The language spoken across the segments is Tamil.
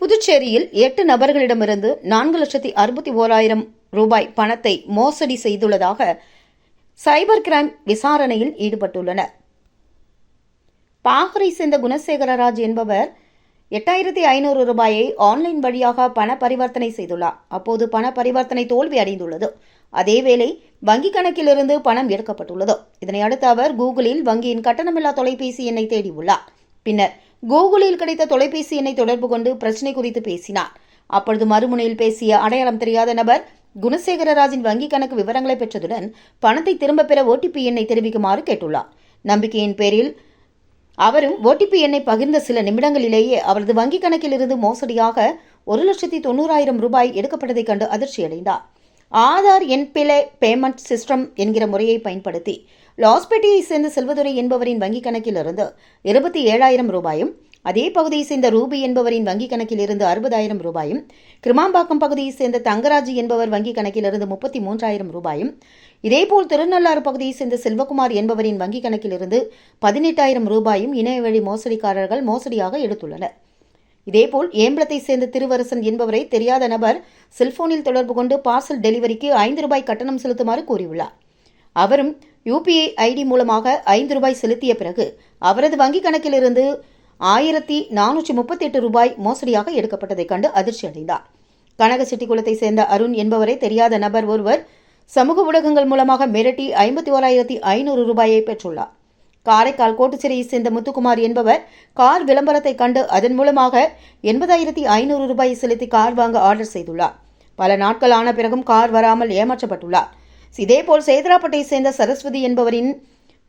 புதுச்சேரியில் 8 நபர்களிடமிருந்து 4,61,000 ரூபாய் பணத்தை மோசடி செய்துள்ளதாக சைபர் கிரைம் விசாரணையில் ஈடுபட்டுள்ளனர். பாகரை சேர்ந்த குணசேகரராஜ் என்பவர் 8,500 ரூபாயை ஆன்லைன் வழியாக பண பரிவர்த்தனை செய்துள்ளார். அப்போது பண பரிவர்த்தனை தோல்வி அடைந்துள்ளது. அதேவேளை வங்கிக் கணக்கிலிருந்து பணம் எடுக்கப்பட்டுள்ளது. இதனை அடுத்து அவர் கூகுளில் வங்கியின் கட்டணமில்லா தொலைபேசி எண்ணை தேடியுள்ளார். பின்னர் கூகுளில் கிடைத்த தொலைபேசி எண்ணை தொடர்பு கொண்டு பிரச்சினை குறித்து பேசினார். அப்பொழுது மறுமுனையில் பேசிய அடையாளம் தெரியாத நபர் குணசேகரராஜின் வங்கிக் கணக்கு விவரங்களை பெற்றதுடன் பணத்தை திரும்பப் பெற OTP எண்ணை தெரிவிக்குமாறு கேட்டுள்ளார். நம்பிக்கையின் பேரில் அவரும் OTP எண்ணை பகிர்ந்த சில நிமிடங்களிலேயே அவரது வங்கிக் கணக்கிலிருந்து மோசடியாக 1,90,000 ரூபாய் எடுக்கப்பட்டதைக் கண்டு அதிர்ச்சியடைந்தார். ஆதார் என்பிலே பேமெண்ட் சிஸ்டம் என்கிற முறையை பயன்படுத்தி லாஸ்பேட்டையை சேர்ந்த செல்வதுரை என்பவரின் வங்கிக் கணக்கிலிருந்து 27,000 ரூபாயும், அதே பகுதியை சேர்ந்த ரூபி என்பவரின் வங்கிக் கணக்கிலிருந்து 60,000 ரூபாயும், கிருமாம்பாக்கம் பகுதியை சேர்ந்த தங்கராஜ் என்பவர் வங்கிக் கணக்கிலிருந்து 33,000 ரூபாயும், இதேபோல் திருநள்ளாறு பகுதியை சேர்ந்த செல்வகுமார் என்பவரின் வங்கிக் கணக்கிலிருந்து 18,000 ரூபாயும் இணையவழி மோசடிக்காரர்கள் மோசடியாக எடுத்துள்ளனர். இதேபோல் ஏம்பலத்தை சேர்ந்த திருவரசன் என்பவரை தெரியாத நபர் செல்போனில் தொடர்பு கொண்டு பார்சல் டெலிவரிக்கு 5 ரூபாய் கட்டணம் செலுத்துமாறு கூறியுள்ளார். அவரும் UPI ID மூலமாக 5 ரூபாய் செலுத்திய பிறகு அவரது வங்கிக் கணக்கிலிருந்து 1,438 ரூபாய் மோசடியாக எடுக்கப்பட்டதைக் கண்டு அதிர்ச்சி அடைந்தார். கனகசெட்டிக்குளத்தை சேர்ந்த அருண் என்பவரை தெரியாத நபர் ஒருவர் சமூக ஊடகங்கள் மூலமாக மிரட்டி 51,500 ரூபாயை பெற்றுள்ளார். காரைக்கால் கோட்டுச்சிறையை சேர்ந்த முத்துக்குமார் என்பவர் கார் விளம்பரத்தை கண்டு அதன் மூலமாக 80,500 ரூபாயை செலுத்தி கார் வாங்க ஆர்டர் செய்துள்ளார். பல நாட்கள் ஆன பிறகும் கார் வராமல் ஏமாற்றப்பட்டுள்ளார். இதேபோல் சேதராப்பட்டை சேர்ந்த சரஸ்வதி என்பவரின்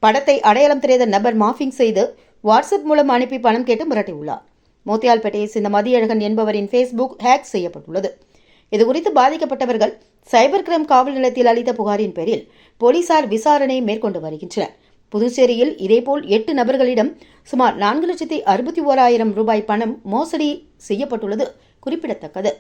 படத்தை அடையாளம் தெரியாத நபர் மாஃபிங் செய்து வாட்ஸ்அப் மூலம் அனுப்பி பணம் கேட்டு மிரட்டியுள்ளார். மோத்தியால்பேட்டையை சேர்ந்த மதியழகன் என்பவரின் ஃபேஸ்புக் ஹேக் செய்யப்பட்டுள்ளது. இதுகுறித்து பாதிக்கப்பட்டவர்கள் சைபர் கிரைம் காவல் நிலையத்தில் அளித்த புகாரின் பேரில் போலீசார் விசாரணை மேற்கொண்டு வருகின்றனர். புதுச்சேரியில் இதேபோல் 8 நபர்களிடம் சுமார் 4,61,000 ரூபாய் பணம் மோசடி செய்யப்பட்டுள்ளது குறிப்பிடத்தக்கது.